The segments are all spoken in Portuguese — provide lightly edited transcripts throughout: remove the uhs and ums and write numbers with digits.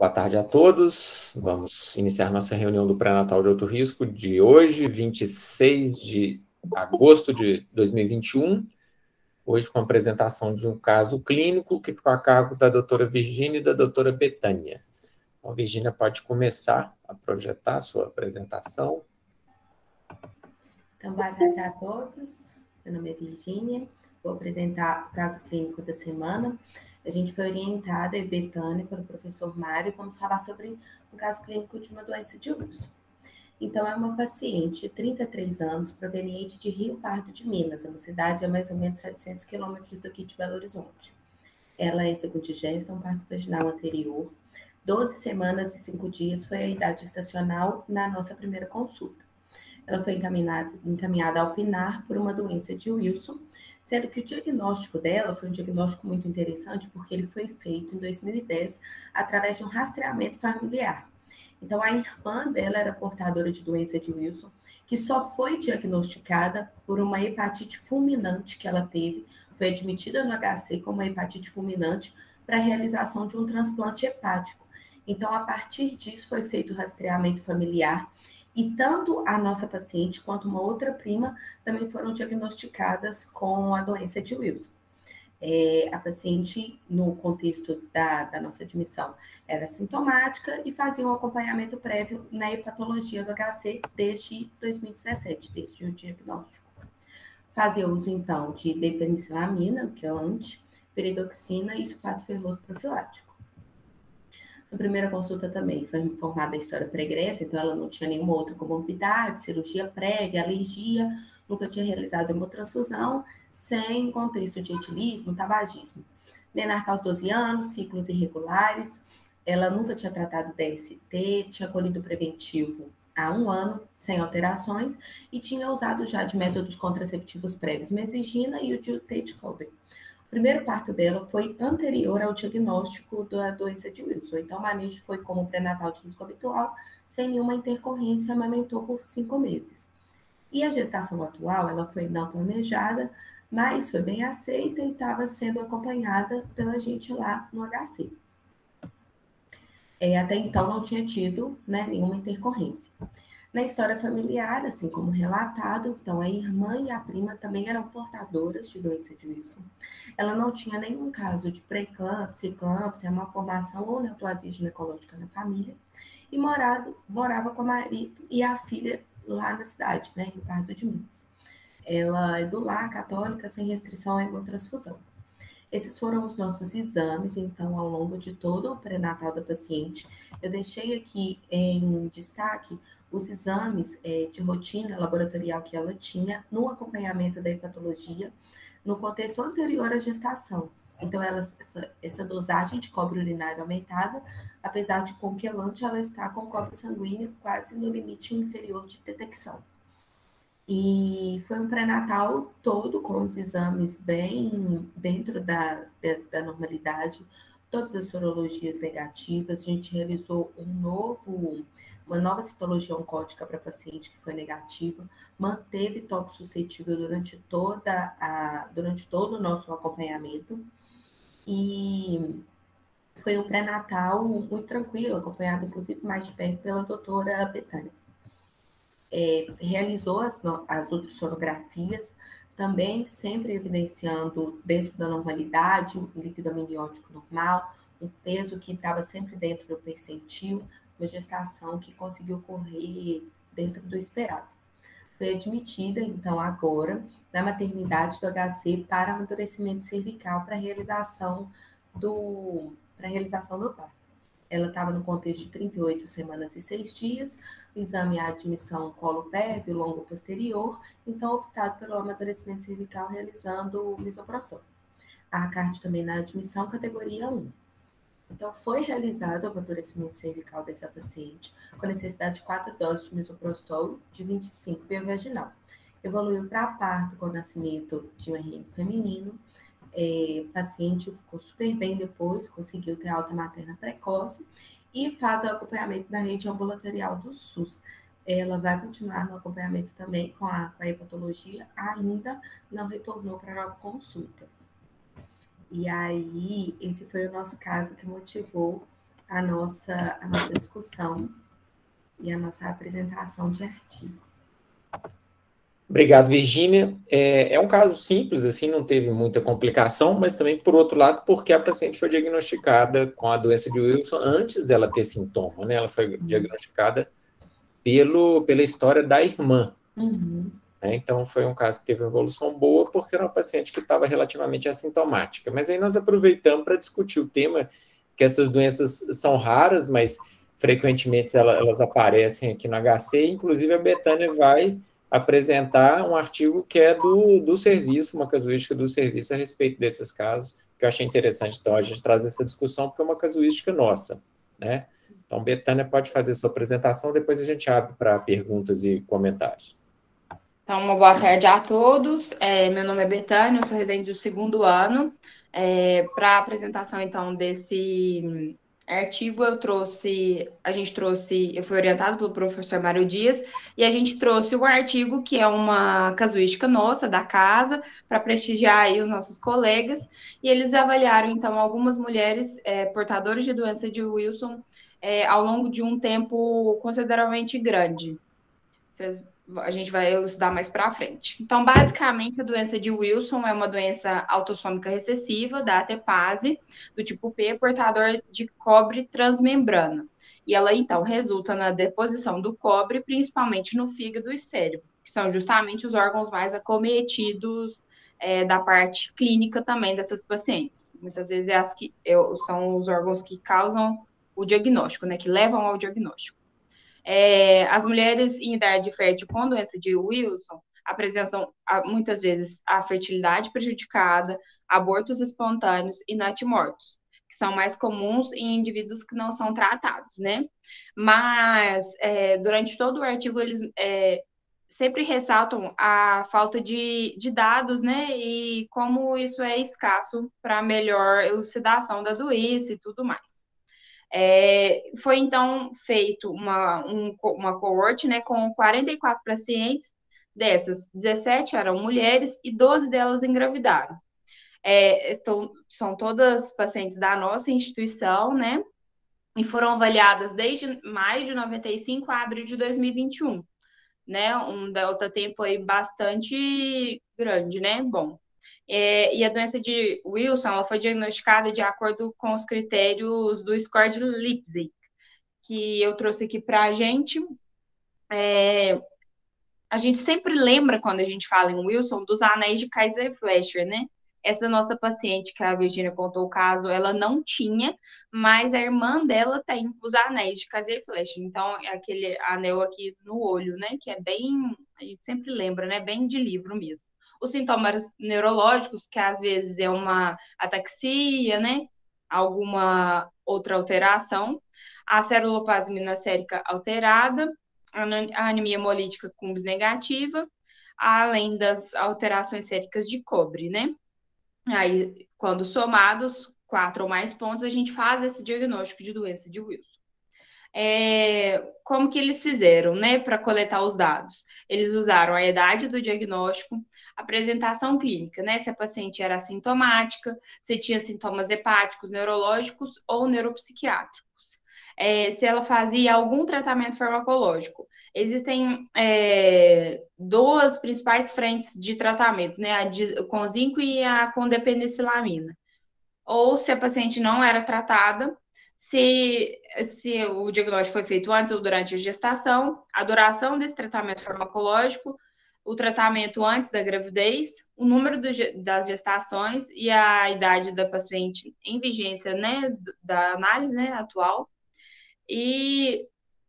Boa tarde a todos. Vamos iniciar nossa reunião do pré-natal de alto risco de hoje, 26 de agosto de 2021. Hoje com a apresentação de um caso clínico que ficou a cargo da doutora Virgínia e da doutora Betânia. Então, Virgínia pode começar a projetar a sua apresentação. Então, boa tarde a todos. Meu nome é Virgínia. Vou apresentar o caso clínico da semana. A gente foi orientada, eu e Betânia, pelo professor Mário, e vamos falar sobre o caso clínico de uma doença de urso. Então, é uma paciente de 33 anos, proveniente de Rio Pardo de Minas, uma cidade a mais ou menos 700 quilômetros daqui de Belo Horizonte. Ela é segundo-digesta, um parto vaginal anterior. 12 semanas e 5 dias foi a idade estacional na nossa primeira consulta. Ela foi encaminhada ao PNAR por uma doença de Wilson, sendo que o diagnóstico dela foi um diagnóstico muito interessante, porque ele foi feito em 2010 através de um rastreamento familiar. Então, a irmã dela era portadora de doença de Wilson, que só foi diagnosticada por uma hepatite fulminante que ela teve, foi admitida no HC como uma hepatite fulminante para a realização de um transplante hepático. Então, a partir disso, foi feito o rastreamento familiar, e tanto a nossa paciente quanto uma outra prima também foram diagnosticadas com a doença de Wilson. A paciente, no contexto da nossa admissão, era sintomática e fazia um acompanhamento prévio na hepatologia do HC desde 2017, desde o diagnóstico. Fazia uso, então, de depenicilamina, quelante, peridoxina e sulfato ferroso profilático. Na primeira consulta também foi informada a história pregressa, então ela não tinha nenhuma outra comorbidade, cirurgia prévia, alergia, nunca tinha realizado hemotransfusão, sem contexto de etilismo, tabagismo. Menarca aos 12 anos, ciclos irregulares, ela nunca tinha tratado DST, tinha colhido preventivo há 1 ano, sem alterações, e tinha usado já de métodos contraceptivos prévios, mesigina e o Tate-Colby. O primeiro parto dela foi anterior ao diagnóstico da doença de Wilson. Então, o manejo foi como pré-natal de risco habitual, sem nenhuma intercorrência, amamentou por 5 meses. E a gestação atual, ela foi não planejada, mas foi bem aceita e estava sendo acompanhada pela gente lá no HC. Até então, não tinha tido, né, nenhuma intercorrência. Na história familiar, assim como relatado, então a irmã e a prima também eram portadoras de doença de Wilson. Ela não tinha nenhum caso de pré-eclâmpsia, eclâmpsia, malformação ou neoplasia ginecológica na família, e morava com o marido e a filha lá na cidade, né, Rio Pardo de Minas. Ela é do lar, católica, sem restrição à hemotransfusão. Esses foram os nossos exames, então, ao longo de todo o pré-natal da paciente. Eu deixei aqui em destaque os exames de rotina laboratorial que ela tinha no acompanhamento da hepatologia, no contexto anterior à gestação. Então, essa dosagem de cobre urinário aumentada, apesar de com quelante, ela está com cobre sanguíneo quase no limite inferior de detecção. E foi um pré-natal todo com os exames bem dentro da normalidade, todas as sorologias negativas. A gente realizou uma nova citologia oncótica para paciente que foi negativa, manteve toque suscetível durante todo o nosso acompanhamento. E foi um pré-natal muito tranquilo, acompanhado inclusive mais de perto pela doutora Betânia. Realizou as ultrassonografias, também sempre evidenciando dentro da normalidade, o líquido amniótico normal, um peso que estava sempre dentro do percentil, uma gestação que conseguiu correr dentro do esperado. Foi admitida, então, agora, na maternidade do HC para amadurecimento cervical para a realização do parto. Ela estava no contexto de 38 semanas e 6 dias, o exame é a admissão colo pérvio, longo posterior, então optado pelo amadurecimento cervical realizando o misoprostol. A cardio também na admissão categoria 1. Então, foi realizado o amadurecimento cervical dessa paciente com necessidade de 4 doses de misoprostol de 25 via vaginal. Evoluiu para parto com o nascimento de um RN feminino. Paciente ficou super bem depois, conseguiu ter alta materna precoce e faz o acompanhamento da rede ambulatorial do SUS. Ela vai continuar no acompanhamento também com a hepatologia, ainda não retornou para a nova consulta. E aí, esse foi o nosso caso que motivou a nossa discussão e a nossa apresentação de artigo. Obrigado, Virgínia. É um caso simples, assim, não teve muita complicação, mas também, por outro lado, porque a paciente foi diagnosticada com a doença de Wilson antes dela ter sintoma, né? Ela foi diagnosticada pela história da irmã. Né? Então, foi um caso que teve evolução boa, porque era uma paciente que estava relativamente assintomática. Mas aí nós aproveitamos para discutir o tema, que essas doenças são raras, mas frequentemente elas aparecem aqui no HC, inclusive a Betânia vai apresentar um artigo que é do serviço, uma casuística do serviço a respeito desses casos, que eu achei interessante, então, a gente traz essa discussão, porque é uma casuística nossa, né? Então, Betânia pode fazer sua apresentação, depois a gente abre para perguntas e comentários. Então, uma boa tarde a todos. Meu nome é Betânia, eu sou residente do 2º ano. Para a apresentação, então, desse artigo, eu fui orientado pelo professor Mário Dias, e a gente trouxe o artigo, que é uma casuística nossa, da casa, para prestigiar aí os nossos colegas, e eles avaliaram, então, algumas mulheres portadoras de doença de Wilson ao longo de um tempo consideravelmente grande. A gente vai elucidar mais para frente. Então, basicamente, a doença de Wilson é uma doença autossômica recessiva da ATPase, do tipo P, portador de cobre transmembrana. E ela, então, resulta na deposição do cobre, principalmente no fígado e cérebro, que são justamente os órgãos mais acometidos da parte clínica também dessas pacientes. Muitas vezes são os órgãos que causam o diagnóstico, né, que levam ao diagnóstico. As mulheres em idade fértil com doença de Wilson apresentam muitas vezes a fertilidade prejudicada, abortos espontâneos e natimortos, que são mais comuns em indivíduos que não são tratados, né? Mas durante todo o artigo eles sempre ressaltam a falta de dados, né? E como isso é escasso para melhor elucidação da doença e tudo mais. Foi, então, feito uma coorte, né, com 44 pacientes, dessas, 17 eram mulheres e 12 delas engravidaram. Então, são todas pacientes da nossa instituição, né, e foram avaliadas desde maio de 95 a abril de 2021, né, um delta tempo aí bastante grande, né, bom. E a doença de Wilson, ela foi diagnosticada de acordo com os critérios do score de Leipzig, que eu trouxe aqui para a gente. A gente sempre lembra, quando a gente fala em Wilson, dos anéis de Kaiser-Fleischer, né? Essa nossa paciente, que a Virginia contou o caso, ela não tinha, mas a irmã dela tem os anéis de Kaiser-Fleischer. Então, é aquele anel aqui no olho, né? Que é bem, a gente sempre lembra, né? Bem de livro mesmo. Os sintomas neurológicos, que às vezes é uma ataxia, né? Alguma outra alteração. A ceruloplasmina sérica alterada, a anemia hemolítica cumbis negativa, além das alterações séricas de cobre, né? Aí, quando somados 4 ou mais pontos, a gente faz esse diagnóstico de doença de Wilson. Como que eles fizeram, né, para coletar os dados? Eles usaram a idade do diagnóstico, apresentação clínica, né, se a paciente era assintomática, se tinha sintomas hepáticos, neurológicos ou neuropsiquiátricos. Se ela fazia algum tratamento farmacológico. Existem duas principais frentes de tratamento, né, com zinco e a com depenicilamina. Ou se a paciente não era tratada, se o diagnóstico foi feito antes ou durante a gestação, a duração desse tratamento farmacológico, o tratamento antes da gravidez, o número das gestações e a idade da paciente em vigência, né, da análise, né, atual, e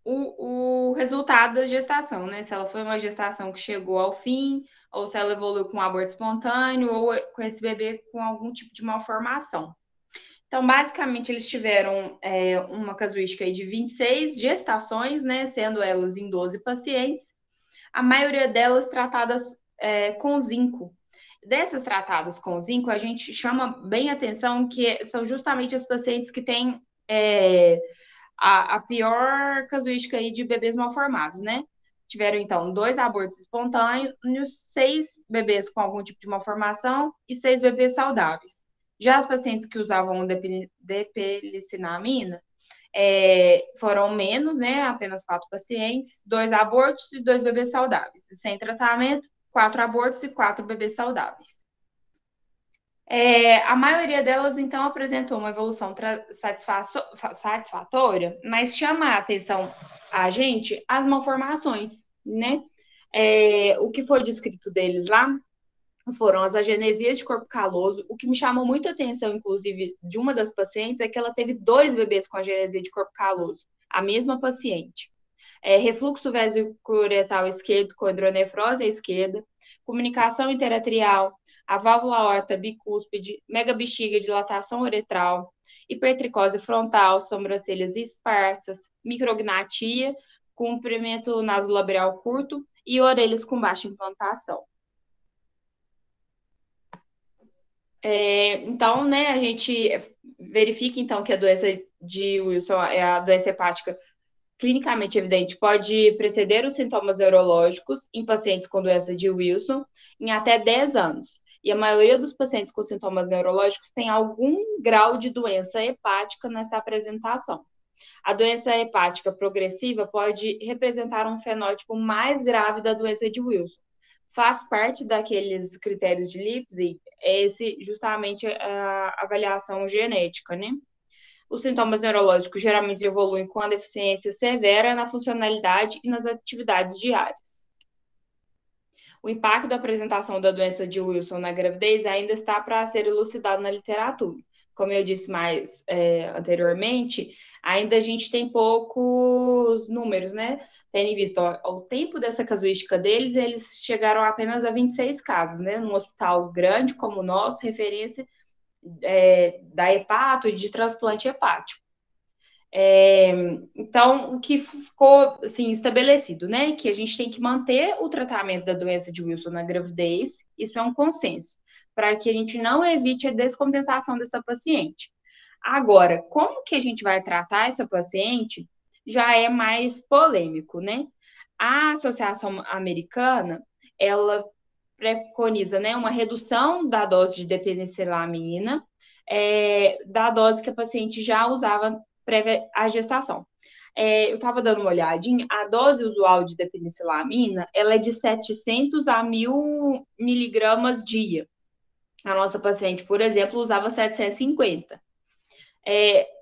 o resultado da gestação, né, se ela foi uma gestação que chegou ao fim, ou se ela evoluiu com um aborto espontâneo, ou com esse bebê com algum tipo de malformação. Então, basicamente, eles tiveram uma casuística aí de 26 gestações, né, sendo elas em 12 pacientes, a maioria delas tratadas com zinco. Dessas tratadas com zinco, a gente chama bem atenção que são justamente as pacientes que têm a pior casuística aí de bebês mal formados, né? Tiveram, então, 2 abortos espontâneos, 6 bebês com algum tipo de malformação e 6 bebês saudáveis. Já as pacientes que usavam depelicinamina, Foram menos, né? Apenas 4 pacientes, 2 abortos e 2 bebês saudáveis. Sem tratamento, 4 abortos e 4 bebês saudáveis. A maioria delas, então, apresentou uma evolução satisfatória, mas chama a atenção a gente as malformações, né? O que foi descrito deles lá foram as agenesias de corpo caloso. O que me chamou muito a atenção, inclusive, de uma das pacientes, é que ela teve 2 bebês com agenesia de corpo caloso, a mesma paciente. Refluxo vesicuretal esquerdo com hidronefrose à esquerda, comunicação interatrial, a válvula aorta bicúspide, megabexiga, dilatação uretral, hipertricose frontal, sobrancelhas esparsas, micrognatia, comprimento nasolabial curto e orelhas com baixa implantação. Então, né, a gente verifica, então, que a doença de Wilson, a doença hepática clinicamente evidente, pode preceder os sintomas neurológicos em pacientes com doença de Wilson em até 10 anos. E a maioria dos pacientes com sintomas neurológicos tem algum grau de doença hepática nessa apresentação. A doença hepática progressiva pode representar um fenótipo mais grave da doença de Wilson. Faz parte daqueles critérios de Leipzig, justamente a avaliação genética, né? Os sintomas neurológicos geralmente evoluem com a deficiência severa na funcionalidade e nas atividades diárias. O impacto da apresentação da doença de Wilson na gravidez ainda está para ser elucidado na literatura. Como eu disse mais anteriormente, ainda a gente tem poucos números, né? Tendo em vista o tempo dessa casuística deles, eles chegaram apenas a 26 casos, né? Num hospital grande como o nosso, referência da hepato e de transplante hepático. Então, o que ficou assim, estabelecido, né? Que a gente tem que manter o tratamento da doença de Wilson na gravidez, isso é um consenso, para que a gente não evite a descompensação dessa paciente. Agora, como que a gente vai tratar essa paciente já é mais polêmico, né? A Associação Americana, ela preconiza, né, uma redução da dose de dipenicilamina, da dose que a paciente já usava prévia à gestação. Eu estava dando uma olhadinha, a dose usual de dipenicilamina, ela é de 700 a 1.000 miligramas dia. A nossa paciente, por exemplo, usava 750.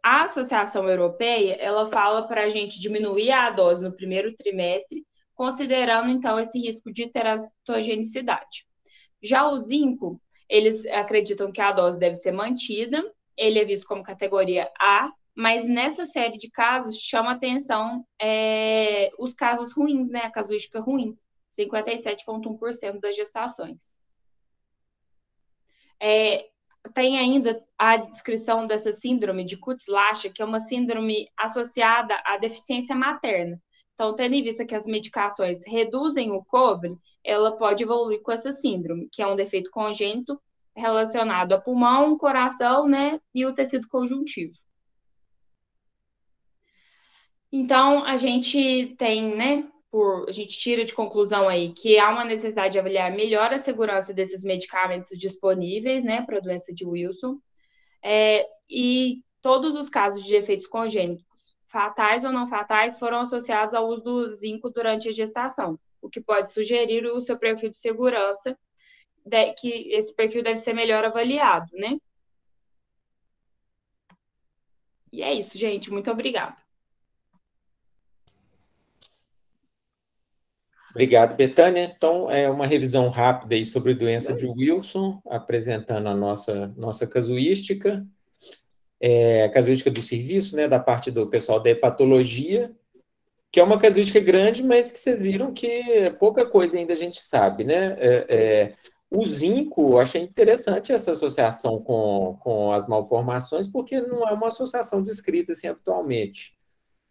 A Associação Europeia, ela fala para a gente diminuir a dose no primeiro trimestre, considerando, então, esse risco de teratogenicidade. Já o zinco, eles acreditam que a dose deve ser mantida, ele é visto como categoria A, mas nessa série de casos chama atenção os casos ruins, né? A casuística ruim, 57,1% das gestações. Tem ainda a descrição dessa síndrome de Kutzlacher, que é uma síndrome associada à deficiência materna. Então, tendo em vista que as medicações reduzem o cobre, ela pode evoluir com essa síndrome, que é um defeito congênito relacionado a pulmão, coração, né, e o tecido conjuntivo. Então, a gente tem, né, a gente tira de conclusão aí que há uma necessidade de avaliar melhor a segurança desses medicamentos disponíveis, né, para a doença de Wilson, e todos os casos de efeitos congênitos, fatais ou não fatais, foram associados ao uso do zinco durante a gestação, o que pode sugerir o seu perfil de segurança, que esse perfil deve ser melhor avaliado, né? E é isso, gente. Muito obrigada. Obrigado, Betânia. Então, uma revisão rápida aí sobre a doença de Wilson, apresentando a nossa casuística. A casuística do serviço, né, da parte do pessoal da hepatologia, que é uma casuística grande, mas que vocês viram que pouca coisa ainda a gente sabe, né? O zinco, eu achei interessante essa associação com as malformações, porque não é uma associação descrita assim habitualmente.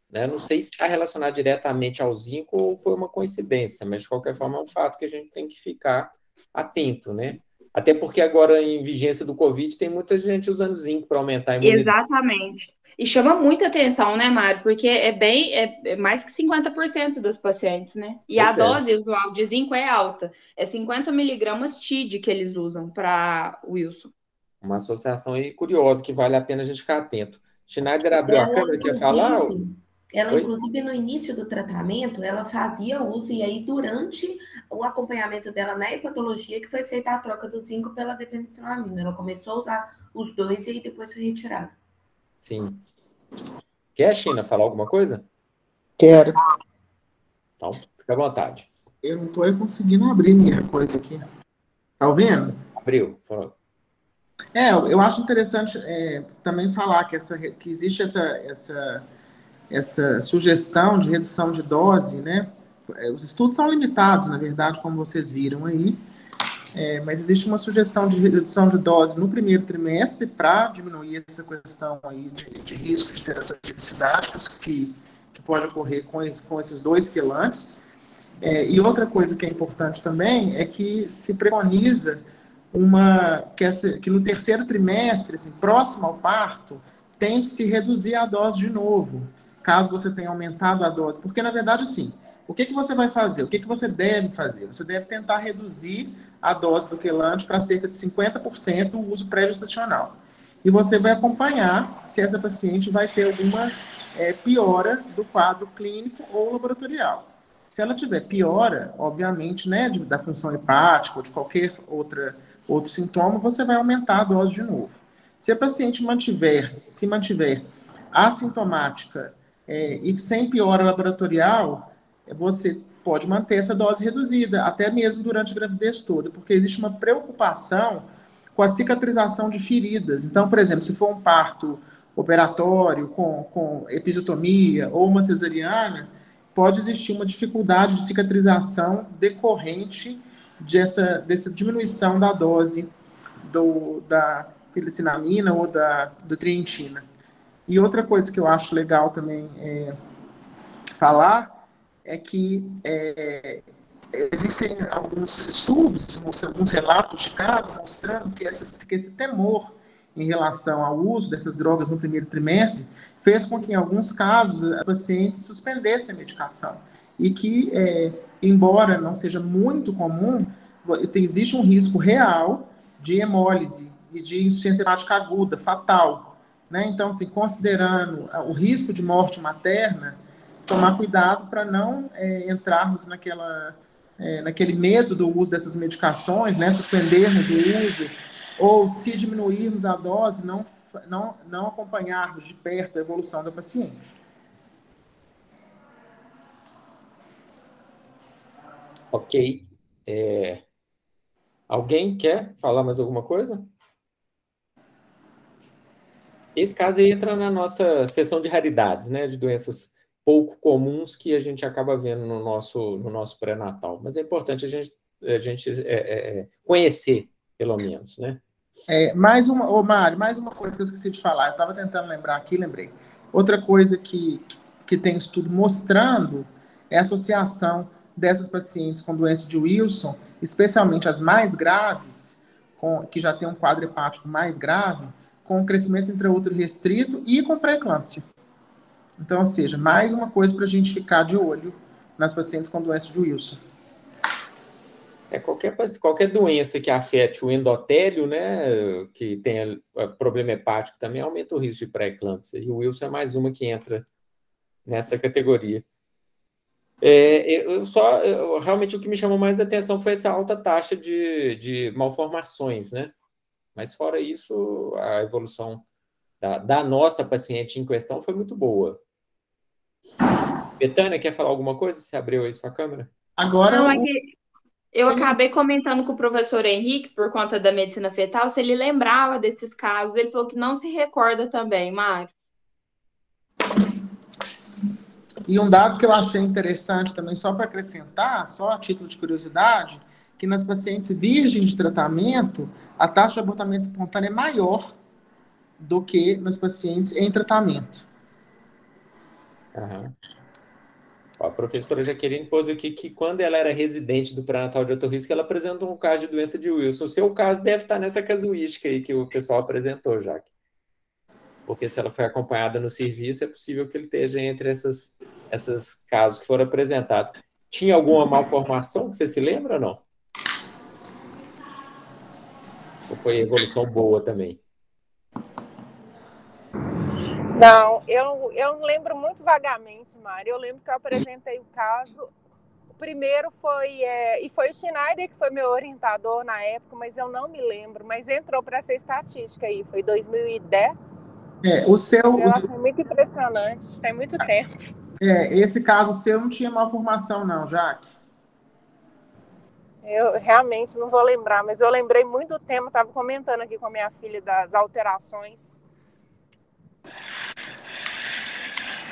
Né? Não sei se está relacionado diretamente ao zinco ou foi uma coincidência, mas de qualquer forma é um fato que a gente tem que ficar atento, né? Até porque agora, em vigência do Covid, tem muita gente usando zinco para aumentar a imunidade. Exatamente. E chama muita atenção, né, Mário? Porque é mais que 50% dos pacientes, né? E a dose usual de zinco é alta. É 50 miligramas TID que eles usam para Wilson. Uma associação aí curiosa que vale a pena a gente ficar atento. Schneider abriu a câmera, quer falar? Ela, inclusive, no início do tratamento, ela fazia uso, e aí, durante o acompanhamento dela na hepatologia, que foi feita a troca do zinco pela dipenicilamina. Ela começou a usar os dois e aí depois foi retirada. Sim. Quer, China, falar alguma coisa? Quero. Então, fica à vontade. Eu não estou conseguindo abrir minha coisa aqui. Tá ouvindo? Abriu. Falou. Eu acho interessante também falar que existe essa sugestão de redução de dose, né? Os estudos são limitados, na verdade, como vocês viram aí, mas existe uma sugestão de redução de dose no primeiro trimestre para diminuir essa questão aí de risco de teratogenicidade que pode ocorrer com esses dois quelantes. E outra coisa que é importante também é que se preconiza que no terceiro trimestre, assim, próximo ao parto, tente-se reduzir a dose de novo, caso você tenha aumentado a dose. Porque, na verdade, assim, o que você vai fazer? O que você deve fazer? Você deve tentar reduzir a dose do quelante para cerca de 50% o uso pré-gestacional. E você vai acompanhar se essa paciente vai ter alguma piora do quadro clínico ou laboratorial. Se ela tiver piora, obviamente, né, da função hepática ou de qualquer outro sintoma, você vai aumentar a dose de novo. Se a paciente se mantiver assintomática e sem piora laboratorial, você pode manter essa dose reduzida, até mesmo durante a gravidez toda, porque existe uma preocupação com a cicatrização de feridas. Então, por exemplo, se for um parto operatório com episiotomia ou uma cesariana, pode existir uma dificuldade de cicatrização decorrente dessa diminuição da dose da pilicinamina ou do trientina. E outra coisa que eu acho legal também falar é que existem alguns estudos, alguns relatos de casos mostrando que esse temor em relação ao uso dessas drogas no primeiro trimestre fez com que, em alguns casos, as pacientes suspendessem a medicação. E que, embora não seja muito comum, existe um risco real de hemólise e de insuficiência hepática aguda, fatal. Né? Então, assim, considerando o risco de morte materna, tomar cuidado para não entrarmos naquele medo do uso dessas medicações, né? Suspendermos o uso, ou se diminuirmos a dose, não acompanharmos de perto a evolução da paciente. Ok. Alguém quer falar mais alguma coisa? Esse caso aí entra na nossa seção de raridades, né? De doenças pouco comuns que a gente acaba vendo no nosso pré-natal. Mas é importante a gente conhecer, pelo menos, né? Mário, mais uma coisa que eu esqueci de falar. Eu estava tentando lembrar aqui, lembrei. Outra coisa que tem estudo mostrando é a associação dessas pacientes com doença de Wilson, especialmente as mais graves, que já tem um quadro hepático mais grave, com crescimento intraútero restrito e com pré-eclâmpsia. Então, ou seja, mais uma coisa para a gente ficar de olho nas pacientes com doença de Wilson. Qualquer doença que afete o endotélio, né, que tenha problema hepático, também aumenta o risco de pré-eclâmpsia. E o Wilson é mais uma que entra nessa categoria. Realmente o que me chamou mais a atenção foi essa alta taxa de malformações, né? Mas fora isso, a evolução da nossa paciente em questão foi muito boa. Betânia, quer falar alguma coisa? Você abriu aí sua câmera? Agora... Não, é que eu acabei comentando com o professor Henrique, por conta da medicina fetal, se ele lembrava desses casos. Ele falou que não se recorda também, Mário. E um dado que eu achei interessante também, só para acrescentar, só a título de curiosidade, que nas pacientes virgens de tratamento, a taxa de abortamento espontâneo é maior do que nas pacientes em tratamento. Uhum. A professora Jaqueline pôs aqui que quando ela era residente do pré-natal de alto risco, ela apresentou um caso de doença de Wilson. O seu caso deve estar nessa casuística aí que o pessoal apresentou, Jaque. Porque se ela foi acompanhada no serviço, é possível que ele esteja entre esses casos que foram apresentados. Tinha alguma malformação que você se lembra ou não? Ou foi evolução boa também? Não, eu lembro muito vagamente, Mari. Eu lembro que eu apresentei o caso. O primeiro foi, e foi o Schneider, que foi meu orientador na época, mas eu não me lembro. Mas entrou para essa estatística aí, foi 2010. O seu... Foi muito impressionante, tem muito tempo. Esse caso seu não tinha malformação, não, Jaque? Eu realmente não vou lembrar, mas eu lembrei muito do tema, estava comentando aqui com a minha filha das alterações.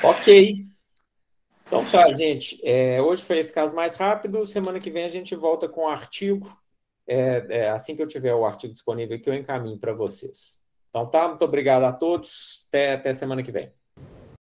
Ok. Então tá, gente. Hoje foi esse caso mais rápido. Semana que vem a gente volta com o artigo. Assim que eu tiver o artigo disponível aqui, eu encaminho para vocês. Então tá, muito obrigado a todos. Até semana que vem.